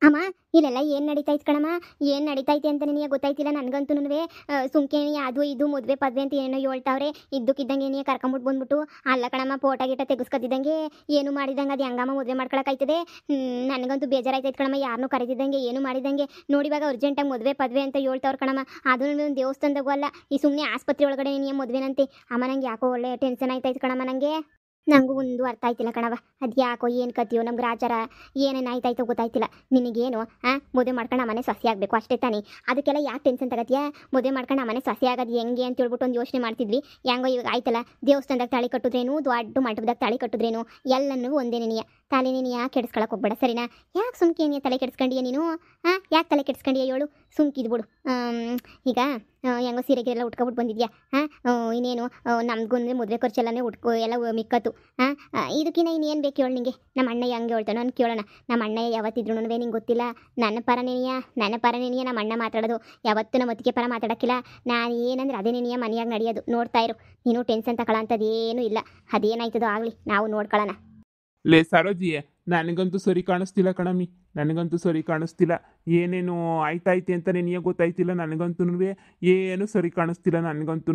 ಅಮ್ಮ ಇಲ್ಲೆಲ್ಲ ಏನು ನಡೀತೈತೆ ಕಣಮ್ಮ, ಏನು ನಡೀತೈತೆ ಅಂತ ನಿನಗೆ ಗೊತ್ತಾಯ್ತಿಲ್ಲ ನನಗಂತೂ. ಸುಮ್ಕೇನಿ ಅದು ಇದು ಮದುವೆ ಪದ್ವೆ ಅಂತ ಏನೋ ಹೇಳ್ತಾವ್ರೆ. ಇದ್ದಕ್ಕಿದ್ದಂಗೆ ಏನೇ ಕರ್ಕೊಂಬಿಟ್ಟು ಬಂದ್ಬಿಟ್ಟು ಅಲ್ಲ ಕಣಮ್ಮ, ಫೋಟೋ ಗಿಟ ತೆಗೆಸ್ಕೊತಿದ್ದಂಗೆ ಏನು ಮಾಡಿದಂಗೆ ಅದು ಹೆಂಗಮ್ಮ ಮದುವೆ ಮಾಡ್ಕೊಳಕ್ಕಾಯ್ತದೆ. ನನಗಂತೂ ಬೇಜಾರಾಯ್ತೈತೆ ಕಣಮ್ಮ, ಯಾರನ್ನೂ ಕರೆದಿದ್ದಂಗೆ ಏನು ಮಾಡಿದಂಗೆ. ನೋಡಿ ಇವಾಗ ಅರ್ಜೆಂಟಾಗಿ ಮದುವೆ ಪದ್ವೆ ಅಂತ ಹೇಳ್ತಾವ್ರು ಕಣಮ್ಮ. ಅದು ಒಂದು ದೇವಸ್ಥಾನದಾಗೂ ಅಲ್ಲ, ಈ ಸುಮ್ಮನೆ ಆಸ್ಪತ್ರೆ ಒಳಗಡೆ ನೀನು ಮದುವೆನಂತೆ. ಅಮ್ಮ ನಂಗೆ ಯಾಕೋ ಒಳ್ಳೆ ಟೆನ್ಷನ್ ಆಯ್ತಾಯ್ತು ಕಣಮ್ಮ. ನನಗೂ ಒಂದು ಅರ್ಥ ಆಯ್ತಿಲ್ಲ ಕಣವ, ಅದು ಯಾಕೋ ಏನು ಕತ್ತಿಯೋ ನಮ್ಗೆ ಗ್ರಾಚಾರ ಏನೇನು ಆಯ್ತಾಯ್ತೋ ಗೊತ್ತಾಯ್ತಿಲ್ಲ. ನಿನಗೇನು ಮದುವೆ ಮಾಡ್ಕೊಂಡು ಮನೆ ಸೊಸೆ ಆಗಬೇಕು ಅಷ್ಟೇ ತಾನೇ, ಅದಕ್ಕೆಲ್ಲ ಯಾಕೆ ಟೆನ್ಷನ್ ತಗತ್ತೀಯ? ಮದುವೆ ಮಾಡ್ಕೊಂಡು ಮನೆ ಸೊಸೆ ಆಗೋದು ಹೆಂಗೆ ಅಂತ ಹೇಳ್ಬಿಟ್ಟು ಒಂದು ಯೋಚನೆ ಮಾಡ್ತಿದ್ವಿ. ಹೆಂಗೋ ಇವಾಗ ಆಯ್ತಲ್ಲ, ದೇವಸ್ಥಾನದಾಗ ತಾಳಿ ಕಟ್ಟಿದ್ರೇನು, ದೊಡ್ಡ ಮಂಟಪದಾಗ ತಾಳಿ ಕಟ್ಟಿದ್ರೇನು, ಎಲ್ಲನೂ ಒಂದೇ ನಿನಗೆ. ತಲೆ ನೀನು ಯಾಕೆ ಕೆಡಿಸ್ಕೊಳಕ್ಕೆ ಹೋಗ್ಬೇಡ ಸರಿನಾ? ಯಾಕೆ ಸುಮ್ಕೇನಿಯ ತಲೆ ಕೆಡಿಸ್ಕೊಂಡಿಯ ನೀನು? ಯಾಕೆ ತಲೆ ಕೆಡಿಸ್ಕೊಂಡಿಯ ಹೇಳು? ಸುಮ್ಕಿದ್ಬಿಡು. ಈಗ ಹೆಂಗೋ ಸೀರೆಗೆಲ್ಲ ಉಟ್ಕೊಬಿಟ್ಟು ಬಂದಿದ್ಯಾ? ಇನ್ನೇನು ನಮಗೂ ಮದುವೆ ಖರ್ಚೆಲ್ಲನೇ ಎಲ್ಲ ಮಿಕ್ಕತ್ತು. ಇದಕ್ಕಿನ್ನ ಇನ್ನೇನು ಬೇಕು ಹೇಳು ನಿಂಗೆ? ನಮ್ಮ ಅಣ್ಣ ಹೆಂಗೆ ಹೇಳ್ತಾನೋ ನಾನು ಕೇಳೋಣ. ನಮ್ಮ ಅಣ್ಣ ಯಾವತ್ತಿದ್ರು ನಿಂಗೆ ಗೊತ್ತಿಲ್ಲ, ನನ್ನ ಪರ ನೆನೆಯ ನಮ್ಮ ಅಣ್ಣ ಮಾತಾಡೋದು. ಯಾವತ್ತೂ ನಮ್ಮ ಅತ್ತಿಗೆ ಪರ ಮಾತಾಡೋಕ್ಕಿಲ್ಲ. ನಾನು ಏನಂದ್ರೆ ಅದೇ ನೆನೆಯ ಮನೆಯಾಗಿ ನಡೆಯೋದು. ನೋಡ್ತಾ ಇರು ನೀನು, ಟೆನ್ಷನ್ ತಗೊಳ್ಳೋ ಅಂಥದ್ದೇನೂ ಇಲ್ಲ. ಅದೇನಾಯ್ತದೋ ಆಗಲಿ, ನಾವು ನೋಡ್ಕೊಳ್ಳೋಣ. ಲೇ ಸರೋಜಿಯೇ, ನನಗಂತೂ ಸರಿ ಕಾಣಿಸ್ತಿಲ್ಲ ಕಣಮ್ಮಿ, ನನಗಂತೂ ಸರಿ ಕಾಣಿಸ್ತಿಲ್ಲ. ಏನೇನು ಆಯ್ತಾಯ್ತೆ ಅಂತ ನಿನಗೆ ಗೊತ್ತಾಯ್ತಿಲ್ಲ, ನನಗಂತೂ ಏನು ಸರಿ ಕಾಣಿಸ್ತಿಲ್ಲ ನನಗಂತೂ.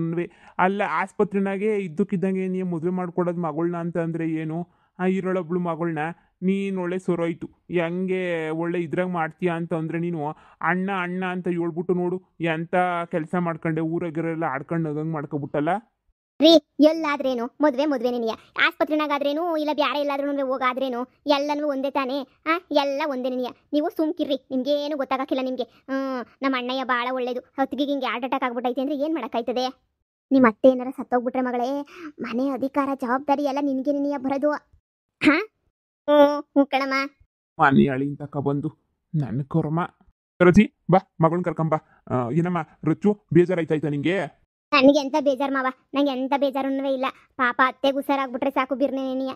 ಅಲ್ಲ ಆಸ್ಪತ್ರೆನಾಗೆ ಇದ್ದಕ್ಕಿದ್ದಂಗೆ ನೀ ಮದುವೆ ಮಾಡ್ಕೊಡೋದು ಮಗಳನ್ನ ಅಂತ ಅಂದರೆ ಏನು? ಇರೋಳೊಬ್ಳು ಮಗಳನ್ನ ನೀನು ಒಳ್ಳೆ ಸೊರೋಯ್ತು, ಹೆಂಗೆ ಒಳ್ಳೆ ಇದ್ರಾಗ ಮಾಡ್ತೀಯಾ ಅಂತ ಅಂದರೆ ನೀನು ಅಣ್ಣ ಅಣ್ಣ ಅಂತ ಹೇಳ್ಬಿಟ್ಟು ನೋಡು ಎಂಥ ಕೆಲಸ ಮಾಡ್ಕೊಂಡೆ, ಊರಾಗಿರೆಲ್ಲ ಆಡ್ಕೊಂಡು ಹೋಗಂಗೆ ಮಾಡ್ಕೊಬಿಟ್ಟಲ್ಲ. ರೀ ಎಲ್ಲಾದ್ರೇನು ಮದುವೆ ನೆನೆಯ, ಆಸ್ಪತ್ರೆನಾಗಾದ್ರೇನು ಇಲ್ಲ ಬ್ಯಾರೆ ಎಲ್ಲಾದ್ರೂ ಹೋಗಾದ್ರೇನು ಎಲ್ಲನೂ ಒಂದೇ ತಾನೇ. ಎಲ್ಲ ಒಂದೇ ನೆನೆಯ. ನೀವು ಸುಮ್ಕಿರ್ರಿ, ನಿಮ್ಗೇನು ಗೊತ್ತಾಗಕ್ಕಿಲ್ಲ ನಿಮಗೆ. ನಮ್ಮ ಅಣ್ಣಯ್ಯ ಭಾಳ ಒಳ್ಳೇದು. ಹೊತ್ತಿಗೆ ಹಿಂಗೆ ಹಾರ್ಟ್ ಅಟ್ಯಾಕ್ ಆಗ್ಬಿಟ್ಟೈತೆ ಅಂದರೆ ಏನು ಮಾಡೋಕ್ಕಾಯ್ತದೆ? ನಿಮ್ಮ ಅತ್ತೆ ಏನಾರ ಸತ್ತೋಗ್ಬಿಟ್ರೆ ಮಗಳೇ, ಮನೆ ಅಧಿಕಾರ ಜವಾಬ್ದಾರಿ ಎಲ್ಲ ನಿನಗೆ ನೆನೆಯ ಬರೋದು. ಹ್ಞೂ ಕಣಮ್ಮ. ಮನೆ ಅಳಿನ ತಗೊಬಂದು ನನ್ನ ಕೊರಮ. ರಜಿ ಬಾ, ಮಗಳನ್ನ ಕರ್ಕೊಂಬ. ಏನಮ್ಮ ರಚ್ಚು, ಬೇಜಾರಾಯ್ತಾಯ್ತಾ ನಿಂಗೆ? ನನಗೆ ಎಂಥ ಬೇಜಾರು ಮಾವ, ನಂಗೆ ಎಂಥ ಬೇಜಾರನ್ನೂ ಇಲ್ಲ. ಪಾಪ ಅತ್ತೆಗೆ ಹುಷಾರಾಗ್ಬಿಟ್ರೆ ಸಾಕು ಬಿರ್ನೆ ನೆನೆಯ.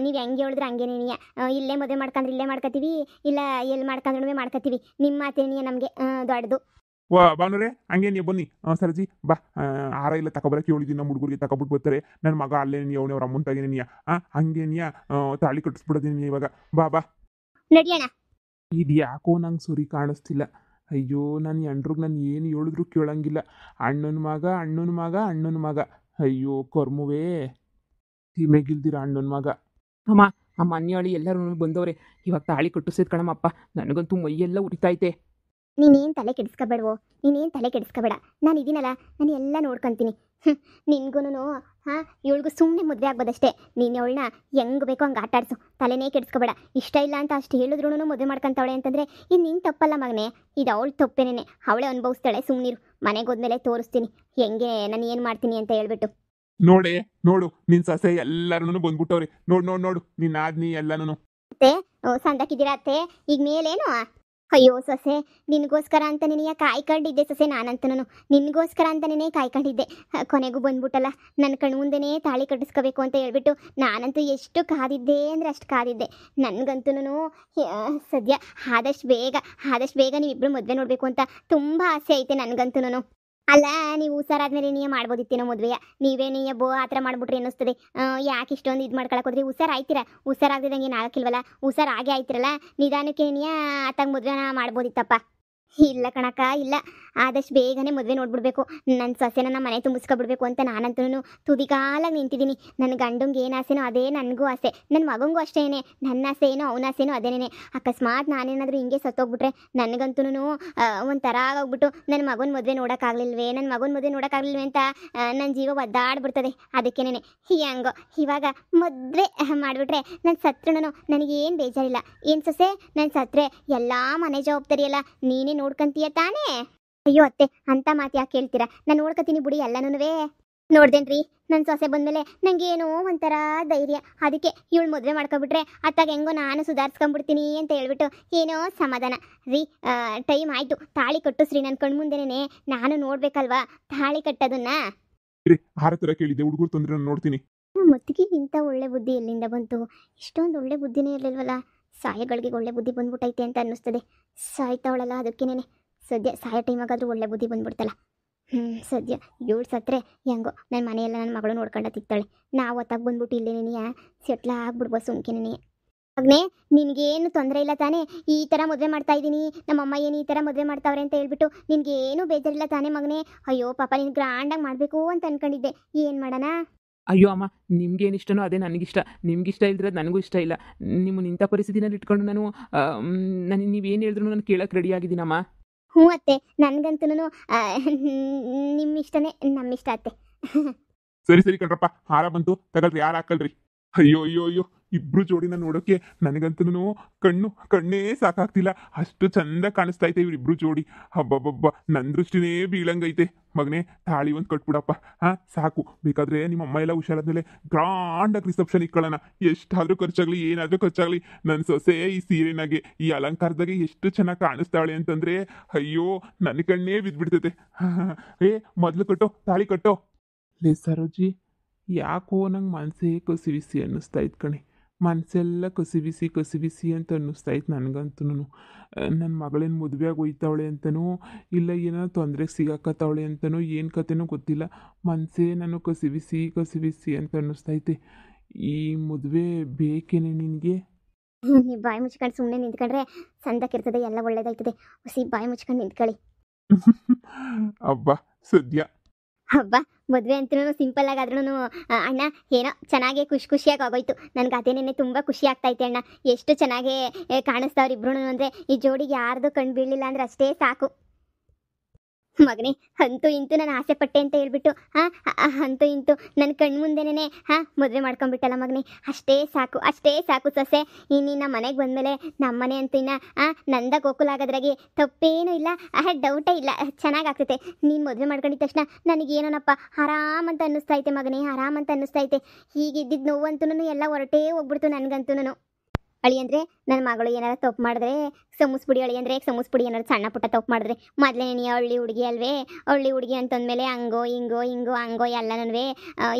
ನೀವು ಹೆಂಗೆ ಹೇಳಿದ್ರೆ ಹಂಗೆ ನೆನೆಯ. ಇಲ್ಲೇ ಮದುವೆ ಮಾಡ್ಕೊಂಡ್ರೆ ಇಲ್ಲೇ ಮಾಡ್ಕೊತೀವಿ, ಇಲ್ಲ ಎಲ್ಲಿ ಮಾಡ್ಕೊಂಡ್ರೂ ಮಾಡ್ಕೊತೀವಿ. ನಿಮ್ಮ ಮಾತೆ ನೆನೆಯ ನಮಗೆ ದೊಡ್ಡದು. ವಾ ಬಾನುರೇ, ಹಂಗೆ ನೀವು ಬನ್ನಿ. ಸರಜಿ ಬಾ, ಆರ ಇಲ್ಲ ತಗೊಬರಕ್ಕೆ ಹೇಳಿದ್ದೀನಿ. ನಮ್ಮ ಹುಡುಗರಿಗೆ ತಗೊಬಿಟ್ಟು ಬರ್ತಾರೆ. ನನ್ನ ಮಗ ಅಲ್ಲೇ ನೀ ಅವನೇ ಅವ್ರ ಅಮ್ಮನ ತಾಗಿ ನೀಯ ಹಂಗೆ ನೀಯ ತಾಳಿ ಕಟ್ಟಿಸ್ಬಿಡೋದೀನಿ ಇವಾಗ. ಬಾ ಬಾ ನಡಿಯೋಣ. ಇದು ಯಾಕೋ ನಂಗೆ ಸರಿ ಕಾಣಿಸ್ತಿಲ್ಲ. ಅಯ್ಯೋ, ನನ್ನ ಎಂಡ್ರಿಗೆ ನಾನು ಏನು ಹೇಳಿದ್ರು ಕೇಳಂಗಿಲ್ಲ. ಅಣ್ಣನ ಮಗ. ಅಯ್ಯೋ ಕರ್ಮುವೇ, ಸೀಮೆಗಿಲ್ದಿರ ಅಣ್ಣನ ಮಗ. ಅಮ್ಮ, ಆ ಮನ್ಯಾಳಿ ಎಲ್ಲರೂ ಬಂದವ್ರೆ. ಇವಾಗ ತಾಳಿ ಕಟ್ಟಿಸಿದ್ ಕಣಮ್ಮಪ್ಪ, ನನಗಂತೂ ಮೈಯೆಲ್ಲ ಉರಿತೈತೆ. ನೀನೇನು ತಲೆ ಕೆಡಿಸ್ಕೋಬೇಡ. ನಾನು ಇದೀನಲ್ಲ, ನಾನು ಎಲ್ಲ ನೋಡ್ಕೊತೀನಿ. ನಿನ್ಗೂ ಇವಳಿಗೂ ಸುಮ್ಮನೆ ಮದುವೆ ಆಗ್ಬೋದಷ್ಟೇ. ನೀನು ಅವಳನ್ನ ಹೆಂಗೆ ಬೇಕೋ ಹಂಗೆ ಆಟ ಆಡಿಸು, ತಲೆನೇ ಕೆಡಿಸ್ಕೋಬೇಡ. ಇಷ್ಟ ಇಲ್ಲ ಅಂತ ಅಷ್ಟು ಹೇಳಿದ್ರು ಮದುವೆ ಮಾಡ್ಕೊಂತವಳೆ ಅಂತಂದರೆ ಇದು ನಿನ್ನ ತಪ್ಪಲ್ಲ ಮಗನೇ, ಇದು ಅವಳು ತಪ್ಪೇನೇನೆ. ಅವಳೇ ಅನುಭವಿಸ್ತಾಳೆ. ಸುಮ್ಮನಿರು, ಮನೆಗೆ ಹೋದ್ಮೇಲೆ ತೋರಿಸ್ತೀನಿ ಹೆಂಗೆ ನಾನು ಏನು ಮಾಡ್ತೀನಿ ಅಂತ ಹೇಳ್ಬಿಟ್ಟು. ನೋಡು ನಿನ್ನ ಸೊಸೆ ಎಲ್ಲರೂ ಬಂದ್ಬಿಟ್ಟವ್ರೆ. ನೋಡು ನಿನ್ನ ಆದ್ನಿ ಎಲ್ಲನೂ. ಅತ್ತೆ ಸಂದಕ್ಕಿದ್ದೀರಾ ಅತ್ತೆ? ಈಗ ಮೇಲೇನು? ಅಯ್ಯೋ ಸೊಸೆ, ನಿನಗೋಸ್ಕರ ಅಂತ ನಿನಗೆ ಕಾಯ್ಕೊಂಡಿದ್ದೆ ಸೊಸೆ. ನಾನಂತನೂ ನಿನಗೋಸ್ಕರ ಅಂತ ನೀನೇ ಕಾಯ್ಕೊಂಡಿದ್ದೆ. ಕೊನೆಗೂ ಬಂದ್ಬಿಟ್ಟಲ್ಲ, ನನ್ನ ಕಣ್ಣು ಮುಂದೆನೇ ತಾಳಿ ಕಟ್ಟಿಸ್ಕೋಬೇಕು ಅಂತ ಹೇಳ್ಬಿಟ್ಟು. ನಾನಂತೂ ಎಷ್ಟು ಕಾದಿದ್ದೆ ಅಂದರೆ ಅಷ್ಟು ಕಾದಿದ್ದೆ. ನನಗಂತೂ ಸದ್ಯ ಆದಷ್ಟು ಬೇಗ ನೀವಿಬ್ಬರು ಮದುವೆ ನೋಡಬೇಕು ಅಂತ ತುಂಬ ಆಸೆ ಐತೆ ನನಗಂತೂ. ಅಲ್ಲ, ನೀವು ಹುಷಾರಾದ್ಮೇಲೆ ನೀವೇ ಮಾಡ್ಬೋದಿತ್ತೇನೋ ಮದುವೆಯ. ನೀವೇ ಆ ಥರ ಮಾಡ್ಬಿಟ್ರೆ ಅನ್ನಿಸ್ತದೆ. ಯಾಕೆ ಇಷ್ಟೊಂದು ಇದು ಮಾಡ್ಕೊಳಕ್ಕೆ ಹೋದ್ರಿ? ಹುಷಾರಾಯ್ತೀರಾ? ಹುಷಾರಾಗ್ದಿದಂಗೆ ಏನು ಆಗಕ್ಕಿಲ್ವಲ್ಲ, ಹುಷಾರಾಗೇ ಆಯ್ತಿರಲ್ಲ. ನಿಧಾನಕ್ಕೆ ಆತಾಗ ಮದುವೆನ ಮಾಡ್ಬೋದಿತ್ತಪ್ಪ. ಇಲ್ಲ ಕಣಕ್ಕ, ಇಲ್ಲ. ಆದಷ್ಟು ಬೇಗನೆ ಮದುವೆ ನೋಡ್ಬಿಡ್ಬೇಕು. ನನ್ನ ಸೊಸೆನ ನಮ್ಮ ಮನೆ ತುಂಬಿಸ್ಕೊಬಿಡ್ಬೇಕು ಅಂತ ನಾನಂತೂ ತುದಿಗಾಲಾಗಿ ನಿಂತಿದ್ದೀನಿ. ನನ್ನ ಗಂಡಂಗೆ ಏನು ಆಸೆನೋ ಅದೇ ನನಗೂ ಆಸೆ, ನನ್ನ ಮಗಂಗೂ ಅಷ್ಟೇನೆ. ನನ್ನ ಆಸೆ ಏನೋ ಅವನ ಆಸೆನೋ ಅದೇನೇ. ಅಕಸ್ಮಾತ್ ನಾನೇನಾದರೂ ಹಿಂಗೆ ಸತ್ತೋಗ್ಬಿಟ್ರೆ ನನಗಂತೂ ಒಂಥರ ಆಗೋಗ್ಬಿಟ್ಟು ನನ್ನ ಮಗನ ಮದುವೆ ನೋಡೋಕ್ಕಾಗಲಿಲ್ವೇ ಅಂತ ನನ್ನ ಜೀವ ಒದ್ದಾಡ್ಬಿಡ್ತದೆ. ಅದಕ್ಕೇನೆ ಹೆಂಗೋ ಇವಾಗ ಮದುವೆ ಮಾಡಿಬಿಟ್ರೆ ನನ್ನ ಸತ್ರೂ ನನಗೇನು ಬೇಜಾರಿಲ್ಲ. ಏನು ಸೊಸೆ, ನನ್ನ ಸತ್ರೆ ಎಲ್ಲ ಮನೆ ಜವಾಬ್ದಾರಿ ಎಲ್ಲ ನೀನೇ ನೋಡ್ಕೊಂತೀಯ ತಾನೇ? ಅಯ್ಯೋ ಅತ್ತೆ, ಅಂಥ ಮಾತು ಯಾಕೆ ಹೇಳ್ತೀರಾ? ನಾನು ನೋಡ್ಕೊತೀನಿ ಬಿಡಿ ಎಲ್ಲನೂ. ನೋಡ್ದೇನ್ರಿ, ನನ್ನ ಸೊಸೆ ಬಂದಮೇಲೆ ನನಗೇನೋ ಒಂಥರ ಧೈರ್ಯ. ಅದಕ್ಕೆ ಇವಳು ಮದುವೆ ಮಾಡ್ಕೊಬಿಟ್ರೆ ಅತ್ತಾಗ ಹೆಂಗೋ ನಾನು ಸುಧಾರಿಸ್ಕೊಂಡ್ಬಿಡ್ತೀನಿ ಅಂತ ಹೇಳ್ಬಿಟ್ಟು ಏನೋ ಸಮಾಧಾನ. ರೀ ಟೈಮ್ ಆಯಿತು, ತಾಳಿ ಕಟ್ಟಿಸ್ರಿ. ನನ್ನ ಕಣ್ಣು ಮುಂದೆನೇ ನಾನು ನೋಡ್ಬೇಕಲ್ವಾ ತಾಳಿ ಕಟ್ಟೋದನ್ನ. ಆರ ಥರ ಕೇಳಿದ್ದೆ, ಹುಡುಗರು ತೊಂದರೆ ನೋಡ್ತೀನಿ. ಮತ್ತಿಗೆ ಇಂಥ ಒಳ್ಳೆ ಬುದ್ಧಿ ಎಲ್ಲಿಂದ ಬಂತು? ಇಷ್ಟೊಂದು ಒಳ್ಳೆ ಬುದ್ಧಿನೇ ಇರಲಿಲ್ವಲ್ಲ. ಸಾಯಗಳಿಗೆ ಒಳ್ಳೆ ಬುದ್ಧಿ ಬಂದ್ಬಿಟ್ಟೈತೆ ಅಂತ ಅನ್ನಿಸ್ತದೆ. ಸಾಯ್ತಾವಳಲ್ಲ, ಅದಕ್ಕೇನೆ ಸದ್ಯ ಸಾಯೋ ಟೈಮಾಗಾದರೂ ಒಳ್ಳೆ ಬುದ್ಧಿ ಬಂದ್ಬಿಡ್ತಲ್ಲ. ಸದ್ಯ ಇವಳು ಸತ್ರೆ ಹೆಂಗೋ ನನ್ನ ಮನೆಯೆಲ್ಲ ನನ್ನ ಮಗಳು ನೋಡ್ಕೊಂಡ ತಿಕ್ತಾಳೆ. ನಾವು ಹೊತ್ತಾಗ ಬಂದ್ಬಿಟ್ಟು ಇಲ್ಲೇನೇನಿಯ ಸೆಟ್ಲ ಆಗ್ಬಿಡ್ಬೋದು ಸುಮ್ಕೆನೇ. ಮಗನೇ ನಿನ್ಗೇನು ತೊಂದರೆ ಇಲ್ಲ ತಾನೇ? ಈ ಥರ ಮದುವೆ ಮಾಡ್ತಾ ಇದ್ದೀನಿ, ನಮ್ಮಮ್ಮ ಏನು ಈ ಥರ ಮದುವೆ ಮಾಡ್ತಾವ್ರೆ ಅಂತ ಹೇಳ್ಬಿಟ್ಟು ನಿನ್ಗೇನು ಬೇಜಾರಿಲ್ಲ ತಾನೇ ಮಗನೇ? ಅಯ್ಯೋ ಪಾಪ ನೀನು ಗ್ರ್ಯಾಂಡಾಗಿ ಮಾಡಬೇಕು ಅಂತ ಅನ್ಕೊಂಡಿದ್ದೆ, ಏನು ಮಾಡೋಣ? ಅಯ್ಯೋ ಅಮ್ಮ, ನಿಮ್ಗೇನು ಇಷ್ಟನೋ ಅದೇ ನನಗಿಷ್ಟ. ನಿಮ್ಗಿಷ್ಟ ಇಲ್ದಿರೋದು ನನಗೂ ಇಷ್ಟ ಇಲ್ಲ. ನಿಮ್ಮ ಇಂಥ ಪರಿಸ್ಥಿತಿನಲ್ಲಿ ಇಟ್ಕೊಂಡು ನಾನು ನೀವೇನು ಹೇಳಿದ್ರು ನಾನು ಕೇಳೋಕೆ ರೆಡಿ ಆಗಿದ್ದೀನಮ್ಮ. ಹ್ಞೂ ಅತ್ತೆ, ನನಗಂತೂ ನಿಮ್ಮ ಇಷ್ಟನೇ ನಮ್ಮಿಷ್ಟ ಅತ್ತೆ. ಸರಿ ಸರಿ ಕಣ್ರಪ್ಪ, ಹಾರ ಬಂತು ತಗೊಳ್ರಿ, ಯಾರು ಹಾಕಲ್ರಿ. ಅಯ್ಯೋ ಅಯ್ಯೋ ಅಯ್ಯೋ, ಇಬ್ರು ಜೋಡಿನ ನೋಡೋಕೆ ನನಗಂತೂ ಕಣ್ಣೇ ಸಾಕಾಗ್ತಿಲ್ಲ, ಅಷ್ಟು ಚಂದ ಕಾಣಿಸ್ತಾ ಐತೆ ಇವ್ರಿಬ್ರು ಜೋಡಿ. ಹಬ್ಬಬ್ಬಬ್ಬ, ನನ್ನ ದೃಷ್ಟಿನೇ ಬೀಳಂಗೈತೆ. ಮಗನೇ ತಾಳಿ ಒಂದು ಕಟ್ಬಿಡಪ್ಪ, ಸಾಕು. ಬೇಕಾದ್ರೆ ನಿಮ್ಮ ಅಮ್ಮ ಎಲ್ಲ ಹುಷಾರಾದ್ಮೇಲೆ ಗ್ರಾಂಡಾಗಿ ರಿಸೆಪ್ಷನ್ ಇಟ್ಕೊಳ್ಳೋಣ. ಎಷ್ಟಾದ್ರೂ ಖರ್ಚಾಗ್ಲಿ, ಏನಾದ್ರೂ ಖರ್ಚಾಗ್ಲಿ, ನನ್ನ ಸೊಸೆ ಈ ಸೀರೆನಾಗೆ ಈ ಅಲಂಕಾರದಾಗೆ ಎಷ್ಟು ಚೆನ್ನಾಗಿ ಕಾಣಿಸ್ತಾಳೆ ಅಂತಂದ್ರೆ ಅಯ್ಯೋ ನನ್ನ ಕಣ್ಣೇ ಬಿದ್ದ್ಬಿಡ್ತೈತೆ. ಮೊದಲು ಕಟ್ಟೋ, ತಾಳಿ ಕಟ್ಟೋ. ಲೇ ಸರೋಜಿ, ಯಾಕೋ ನಂಗೆ ಮನಸ್ಸೇ ಕಸಿಬಿಸಿ ಅನ್ನಿಸ್ತಾ ಇತ್ತು ಕಣೆ. ಮನಸ್ಸೆಲ್ಲ ಕಸಿಬಿಸಿ ಅಂತ ಅನ್ನಿಸ್ತಾ ಇತ್ತು ನನಗಂತೂ. ನನ್ನ ಮಗಳೇನು ಮದುವೆಯಾಗಿ ಹೋಯ್ತಾವಳೆ ಅಂತನೋ ಇಲ್ಲ ಏನೋ ತೊಂದರೆಗೆ ಸಿಗಾಕತ್ತಾವಳೆ ಅಂತನೋ ಏನು ಕತೆನೋ ಗೊತ್ತಿಲ್ಲ. ಮನಸ್ಸೇ ನಾನು ಕಸಿಬಿಸಿ ಅಂತ ಅನ್ನಿಸ್ತೈತೆ. ಈ ಮದುವೆ ಬೇಕೇನೆ ನಿನಗೆ? ನೀವು ಬಾಯಿ ಮುಚ್ಕೊಂಡು ಸುಮ್ಮನೆ ನಿಂತ್ಕೊಂಡ್ರೆ ಸಂದಕ್ಕಿರ್ತದೆ, ಎಲ್ಲ ಒಳ್ಳೇದಾಯ್ತದೆ. ಹೊಸಿ ಬಾಯಿ ಮುಚ್ಕೊಂಡು ನಿಂತ್ಕೊಳ್ಳಿ. ಅಬ್ಬಾ ಸದ್ಯ ಹಬ್ಬ ಮದುವೆ ಅಂತೂ ಸಿಂಪಲ್ ಆಗಾದ್ರೂ ಅಣ್ಣ ಏನೋ ಚೆನ್ನಾಗಿ ಖುಷಿಯಾಗಿ ಆಗೋಯ್ತು. ನನಗೆ ಅದೇನೇ ತುಂಬ ಖುಷಿ ಆಗ್ತೈತೆ ಅಣ್ಣ. ಎಷ್ಟು ಚೆನ್ನಾಗಿ ಕಾಣಿಸ್ತಾವ್ರು ಇಬ್ರು ಅಂದರೆ ಈ ಜೋಡಿಗೆ ಯಾರ್ದು ಕಣ್ಣು ಬೀಳಲಿಲ್ಲ ಅಂದ್ರೆ ಅಷ್ಟೇ ಸಾಕು. ಮಗನೇ ಅಂತೂ ಇಂತೂ ನಾನು ಆಸೆ ಪಟ್ಟೆ ಅಂತ ಹೇಳ್ಬಿಟ್ಟು ಅಂತೂ ಇಂತೂ ನನ್ನ ಕಣ್ಣು ಮುಂದೆನೇ ಮದುವೆ ಮಾಡ್ಕೊಂಡ್ಬಿಟ್ಟಲ್ಲ ಮಗನೇ. ಅಷ್ಟೇ ಸಾಕು ಸೊಸೆ. ಇನ್ನು ಮನೆಗೆ ಬಂದಮೇಲೆ ನಮ್ಮನೆ ಅಂತೂ ನಂದ ಗೋಕುಲ ಆಗೋದ್ರಾಗೆ ತಪ್ಪೇನೂ ಇಲ್ಲ, ಡೌಟೇ ಇಲ್ಲ, ಚೆನ್ನಾಗಾಗ್ತೈತೆ. ನೀನು ಮದುವೆ ಮಾಡ್ಕೊಂಡಿದ್ದ ತಕ್ಷಣ ನನಗೇನೋನಪ್ಪ ಆರಾಮಂತ ಅನ್ನಿಸ್ತೈತೆ ಮಗನೇ, ಆರಾಮಂತ ಅನ್ನಿಸ್ತೈತೆ. ಹೀಗಿದ್ದಿದ್ದು ನೋವಂತೂ ಎಲ್ಲ ಹೊರಟೇ ಹೋಗ್ಬಿಡ್ತು ನನಗಂತೂ. ಅಳಿ ಅಂದರೆ ನನ್ನ ಮಗಳು ಏನಾರು ತಪ್ಪು ಮಾಡಿದ್ರೆ ಸಮುಸ್ಬಿಡಿ, ಅಳಿ ಅಂದರೆ ಸಮುಸ್ಬಿಡಿ. ಏನಾರು ಸಣ್ಣ ಪುಟ್ಟ ತಪ್ಪು ಮಾಡಿದ್ರೆ ಮೊದಲೇ ನೀ ಹಳ್ಳಿ ಹುಡುಗಿ ಅಲ್ವೇ, ಹಳ್ಳಿ ಹುಡುಗಿ ಅಂತಂದಮೇಲೆ ಹಂಗೋ ಹಿಂಗೋ ಎಲ್ಲನೂ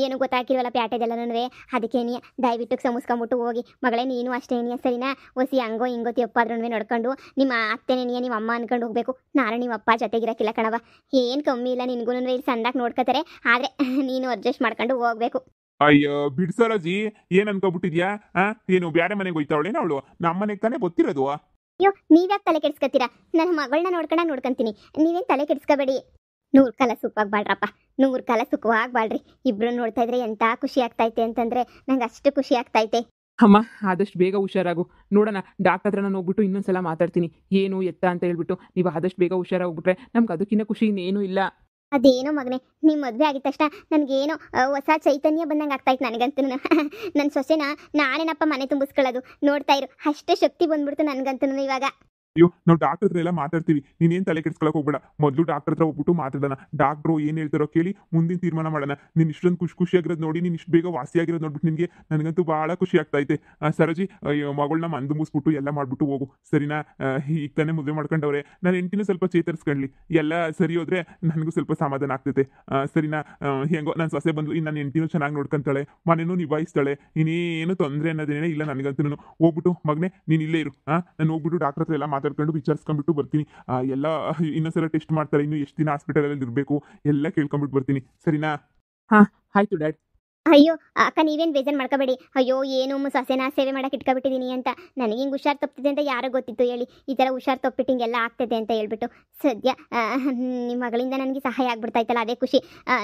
ಏನು ಗೊತ್ತಾಕಿಲ್ವಲ್ಲ ಪ್ಯಾಟೆದೆಲ್ಲನೂ. ಅದಕ್ಕೆ ನೀ ದಯವಿಟ್ಟು ಸಮುಸ್ಕೊಂಬಿಟ್ಟು ಹೋಗಿ ಮಗಳೇ, ನೀನು ಅಷ್ಟೇ ನೀ ಸರಿನಾ? ಹೊಸಿ ಹಂಗೋ ತಪ್ಪಾದ್ರೂ ನೋಡ್ಕೊಂಡು ನಿಮ್ಮ ಅತ್ತೆನೇ ನಿಮ್ಮ ಅಮ್ಮ ಅನ್ಕೊಂಡು ಹೋಗ್ಬೇಕು. ನಾನು ನಿಮ್ಮ ಅಪ್ಪ ಜೊತೆಗಿರಕ್ಕಿಲ್ಲ ಕಣವ, ಏನು ಕಮ್ಮಿ ಇಲ್ಲ ನಿನಗೂ. ಇಲ್ಲಿ ಸಂದಾಗಿ ನೋಡ್ಕೋತಾರೆ, ಆದರೆ ನೀನು ಅಡ್ಜಸ್ಟ್ ಮಾಡ್ಕೊಂಡು ಹೋಗ್ಬೇಕು. ಅಯ್ಯೋ ಬಿಡ್ಸರೋಜಿ, ಏನ್ ಅನ್ಕೋಬಿಟ್ಟಿದ್ಯಾ? ಏನು ಬ್ಯಾರೆ ಮನೆಗೆ ಹೋಯ್ತಾವಳೇನ ಅವಳು? ನಮ್ಮ ಮನೆಗೆ ತಾನೇ ಗೊತ್ತಿರೋದು. ಅಯ್ಯೋ ನೀವ್ಯಾಕೆ ತಲೆ ಕೆಡಿಸ್ಕೊತೀರಾ? ನನ್ನ ಮಗಳನ್ನ ನೋಡ್ಕೊಂತೀನಿ, ನೀವೇನು ತಲೆ ಕೆಡಿಸ್ಕೋಬೇಡಿ. 100 ಕಾಲ ಸುಖವಾಗಿ ಬಾಳ್ರಪ್ಪ, 100 ಕಾಲ ಸುಖವಾಗಿ ಬಾಳ್ರಿ. ಇಬ್ರು ನೋಡ್ತಾ ಇದ್ರೆ ಎಂತ ಖುಷಿ ಆಗ್ತೈತೆ ಅಂತಂದ್ರೆ ನಂಗೆ ಅಷ್ಟು ಖುಷಿ ಆಗ್ತೈತೆ. ಅಮ್ಮ ಆದಷ್ಟು ಬೇಗ ಹುಷಾರಾಗು. ನೋಡೋಣ, ಡಾಕ್ಟರ್ ಹತ್ರ ನಾನು ಹೋಗ್ಬಿಟ್ಟು ಇನ್ನೊಂದ್ಸಲ ಮಾತಾಡ್ತೀನಿ ಏನು ಎತ್ತ ಅಂತ ಹೇಳ್ಬಿಟ್ಟು. ನೀವು ಆದಷ್ಟು ಬೇಗ ಹುಷಾರಾಗ್ಬಿಟ್ರೆ ನಮ್ಗೆ ಅದಕ್ಕಿಂತ ಖುಷಿ ಇನ್ನೇನು ಇಲ್ಲ. ಅದೇನೋ ಮಗನೇ, ನಿಮ್ಮ ಮದುವೆ ಆಗಿದ ತಕ್ಷಣ ನನಗೇನೋ ಹೊಸ ಚೈತನ್ಯ ಬಂದಂಗೆ ಆಗ್ತಾಯಿತ್ತು ನನಗಂತೂ. ನನ್ನ ಸೊಸೆನ ನಾನೇನಪ್ಪ ಮನೆ ತುಂಬಿಸ್ಕೊಳ್ಳೋದು, ನೋಡ್ತಾ ಇರು, ಅಷ್ಟೇ ಶಕ್ತಿ ಬಂದ್ಬಿಡ್ತು ನನಗಂತೂ ಇವಾಗ. ಅಯ್ಯೋ ನಾವು ಡಾಕ್ಟರ್ ಹತ್ರ ಎಲ್ಲ ಮಾತಾಡ್ತೀವಿ, ನೀನೇನು ತಲೆ ಕೆಡ್ಸ್ಕೊಳಕ್ ಹೋಗ್ಬೇಡ. ಮೊದಲು ಡಾಕ್ಟರ್ ಹತ್ರ ಹೋಗ್ಬಿಟ್ಟು ಮಾತಾಡೋಣ. ಡಾಕ್ಟ್ರು ಏನು ಹೇಳ್ತಾರೋ ಕೇಳಿ ಮುಂದಿನ ತೀರ್ಮಾನ ಮಾಡೋಣ. ನೀನು ಇಷ್ಟೊಂದು ಖುಷಿಯಾಗಿರೋದು ನೋಡಿ, ನೀನು ಇಷ್ಟು ಬೇಗ ವಾಸಿಯಾಗಿರೋದು ನೋಡ್ಬಿಟ್ಟು ನಿನಗೆ ನನಗಂತೂ ಭಾಳ ಖುಷಿ ಆಗ್ತೈತೆ. ಸರೋಜಿ, ಮಗಳನ್ನ ಮಂದು ಮುಗಿಸ್ಬಿಟ್ಟು ಎಲ್ಲ ಮಾಡ್ಬಿಟ್ಟು ಹೋಗು, ಸರಿನಾ? ಈಗ ತಾನೇ ಮದುವೆ ಮಾಡ್ಕೊಂಡವ್ರೆ, ನಾನು ಹೆಂಡ್ತಿನೂ ಸ್ವಲ್ಪ ಚೇತರಿಸ್ಕೊಳ್ಳಿ. ಎಲ್ಲ ಸರಿ ಹೋದ್ರೆ ನನಗೂ ಸ್ವಲ್ಪ ಸಮಾಧಾನ ಆಗ್ತೈತೆ, ಸರಿನಾ? ಹೆಂಗೋ ನನ್ನ ಸೊಸೆ ಬಂದು ಇನ್ನು ನನ್ನ ಹೆಂಡ್ತಿನೂ ಚೆನ್ನಾಗಿ ನೋಡ್ಕೊಂತಾಳೆ, ಮನೆಯೂ ನಿಭಾಯಿಸ್ತಾಳೆ, ಇನ್ನೇನು ತೊಂದರೆ ಅನ್ನೋದೇನೇ ಇಲ್ಲ ನನಗಂತೂ. ಹೋಗ್ಬಿಟ್ಟು ಮಗನೇ ನೀನು ಇಲ್ಲೇ ಇರು, ನಾನು ಹೋಗ್ಬಿಟ್ಟು ಡಾಕ್ಟರ್ ಹತ್ರ ಎಲ್ಲ ಮಾತಾಡ್ಕೊಂಡು ವಿಚಾರಿಸ್ಕೊಂಡ್ಬಿಟ್ಟು ಬರ್ತೀನಿ. ಎಲ್ಲ ಇನ್ನೊಂದ್ಸಲ ಟೆಸ್ಟ್ ಮಾಡ್ತಾರೆ, ಇನ್ನು ಎಷ್ಟು ದಿನ ಹಾಸ್ಪಿಟಲಲ್ಲಿ ಇರಬೇಕು ಎಲ್ಲ ಕೇಳ್ಕೊಂಡ್ಬಿಟ್ಟು ಬರ್ತೀನಿ, ಸರಿನಾ? ಆಯ್ತು ಡ್ಯಾಡ್. ಅಯ್ಯೋ ಅಕ್ಕ, ನೀವೇನು ಬೇಜಾರು ಮಾಡ್ಕೋಬೇಡಿ. ಅಯ್ಯೋ ಏನು ಸೊಸೆನ ಸೇವೆ ಮಾಡಕ್ಕೆ ಇಟ್ಕೊಬಿಟ್ಟಿದ್ದೀನಿ ಅಂತ. ನನಗೆ ಹಿಂಗೆ ಹುಷಾರು ತಪ್ಪಿದೆ ಅಂತ ಯಾರೋ ಗೊತ್ತಿತ್ತು ಹೇಳಿ, ಈ ಥರ ಹುಷಾರು ತಪ್ಪಿಟ್ಟು ಹಿಂಗೆಲ್ಲ ಆಗ್ತದೆ ಅಂತ ಹೇಳ್ಬಿಟ್ಟು. ಸದ್ಯ ನಿಮ್ಮ ಮಗಳಿಂದ ನನಗೆ ಸಹಾಯ ಆಗ್ಬಿಡ್ತಾಯ್ತಲ್ಲ, ಅದೇ ಖುಷಿ.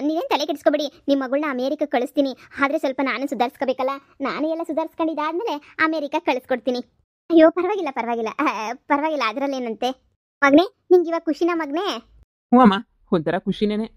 ನೀವೇನು ತಲೆ ಕೆಡಿಸ್ಕೊಬೇಡಿ, ನಿಮ್ಮ ಮಗಳನ್ನ ಅಮೇರಿಕಕ್ಕೆ ಕಳಿಸ್ತೀನಿ. ಆದರೆ ಸ್ವಲ್ಪ ನಾನು ಸುಧಾರಿಸ್ಕೋಬೇಕಲ್ಲ, ನಾನು ಎಲ್ಲ ಸುಧಾರಿಸ್ಕೊಂಡಿದ್ದಾದ್ಮೇಲೆ ಅಮೇರಿಕಕ್ಕೆ ಕಳಿಸ್ಕೊಡ್ತೀನಿ. ಅಯ್ಯೋ ಪರವಾಗಿಲ್ಲ, ಅದರಲ್ಲೇನಂತೆ. ಮಗನೇ ನಿಂಗೆ ಇವಾಗ ಖುಷಿನಾ ಮಗನೇ? ಹ್ಞೂ ಅಮ್ಮ, ಒಂಥರ ಖುಷಿನೇ.